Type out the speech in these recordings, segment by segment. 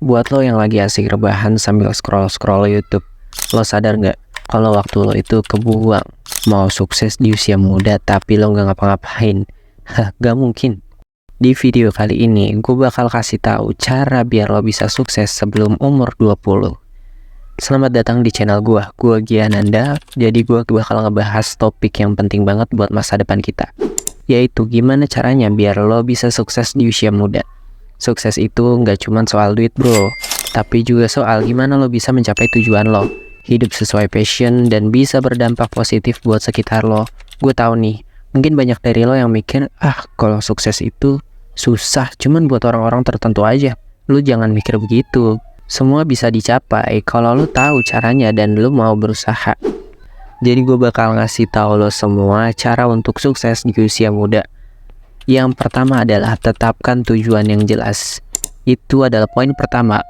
Buat lo yang lagi asik rebahan sambil scroll-scroll YouTube, lo sadar nggak kalau waktu lo itu kebuang? Mau sukses di usia muda tapi lo nggak ngapa-ngapain? Hah, gak mungkin. Di video kali ini, gue bakal kasih tahu cara biar lo bisa sukses sebelum umur 20. Selamat datang di channel gue Giananda. Jadi gue bakal ngebahas topik yang penting banget buat masa depan kita, yaitu gimana caranya biar lo bisa sukses di usia muda. Sukses itu nggak cuma soal duit bro, tapi juga soal gimana lo bisa mencapai tujuan lo, hidup sesuai passion, dan bisa berdampak positif buat sekitar lo. Gue tahu nih, mungkin banyak dari lo yang mikir, kalau sukses itu susah, cuman buat orang-orang tertentu aja. Lo jangan mikir begitu, semua bisa dicapai kalau lo tahu caranya dan lo mau berusaha. Jadi gue bakal ngasih tahu lo semua cara untuk sukses di usia muda. Yang pertama adalah tetapkan tujuan yang jelas. Itu adalah poin pertama.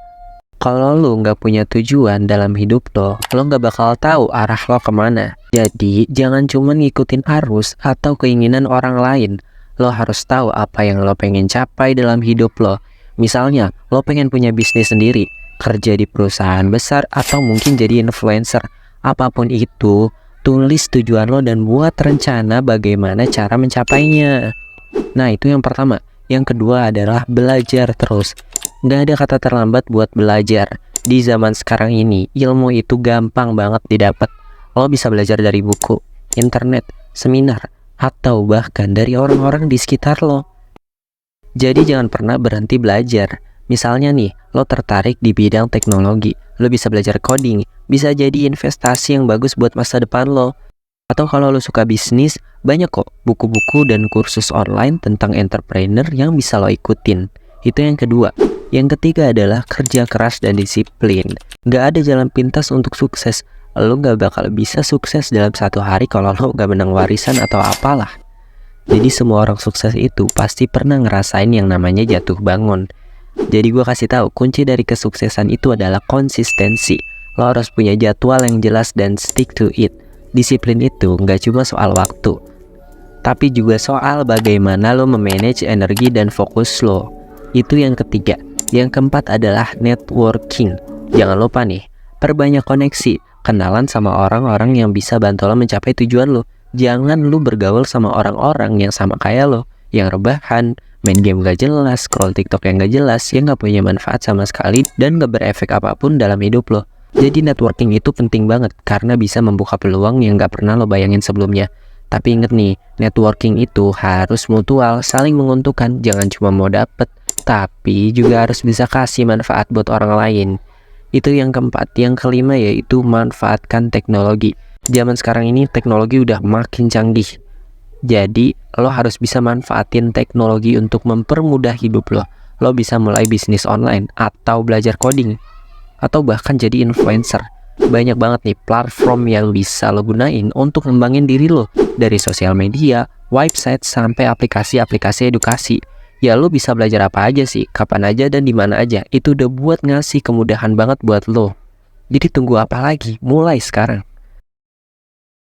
Kalau lo nggak punya tujuan dalam hidup lo nggak bakal tahu arah lo kemana. Jadi jangan cuma ngikutin arus atau keinginan orang lain. Lo harus tahu apa yang lo pengen capai dalam hidup lo. Misalnya, lo pengen punya bisnis sendiri, kerja di perusahaan besar, atau mungkin jadi influencer. Apapun itu, tulis tujuan lo dan buat rencana bagaimana cara mencapainya. Nah, itu yang pertama. Yang kedua adalah belajar terus. Nggak ada kata terlambat buat belajar. Di zaman sekarang ini, ilmu itu gampang banget didapat. Lo bisa belajar dari buku, internet, seminar, atau bahkan dari orang-orang di sekitar lo. Jadi jangan pernah berhenti belajar. Misalnya nih, lo tertarik di bidang teknologi, lo bisa belajar coding, bisa jadi investasi yang bagus buat masa depan lo. Atau kalau lo suka bisnis, banyak kok buku-buku dan kursus online tentang entrepreneur yang bisa lo ikutin. Itu yang kedua. Yang ketiga adalah kerja keras dan disiplin. Gak ada jalan pintas untuk sukses. Lo gak bakal bisa sukses dalam satu hari kalau lo gak menang warisan atau apalah. Jadi semua orang sukses itu pasti pernah ngerasain yang namanya jatuh bangun. Jadi gue kasih tahu, kunci dari kesuksesan itu adalah konsistensi. Lo harus punya jadwal yang jelas dan stick to it. Disiplin itu nggak cuma soal waktu, tapi juga soal bagaimana lo memanage energi dan fokus lo. Itu yang ketiga. Yang keempat adalah networking. Jangan lupa nih, perbanyak koneksi, kenalan sama orang-orang yang bisa bantu lo mencapai tujuan lo. Jangan lo bergaul sama orang-orang yang sama kayak lo, yang rebahan, main game gak jelas, scroll TikTok yang gak jelas, yang gak punya manfaat sama sekali, dan gak berefek apapun dalam hidup lo. Jadi networking itu penting banget karena bisa membuka peluang yang gak pernah lo bayangin sebelumnya. Tapi inget nih, networking itu harus mutual, saling menguntungkan. Jangan cuma mau dapet, tapi juga harus bisa kasih manfaat buat orang lain. Itu yang keempat. Yang kelima yaitu manfaatkan teknologi. Zaman sekarang ini teknologi udah makin canggih. Jadi lo harus bisa manfaatin teknologi untuk mempermudah hidup lo. Lo bisa mulai bisnis online atau belajar coding, atau bahkan jadi influencer. Banyak banget nih platform yang bisa lo gunain untuk ngembangin diri lo, dari sosial media, website, sampai aplikasi-aplikasi edukasi. Ya lo bisa belajar apa aja sih, kapan aja dan dimana aja. Itu udah buat ngasih kemudahan banget buat lo. Jadi tunggu apa lagi? Mulai sekarang.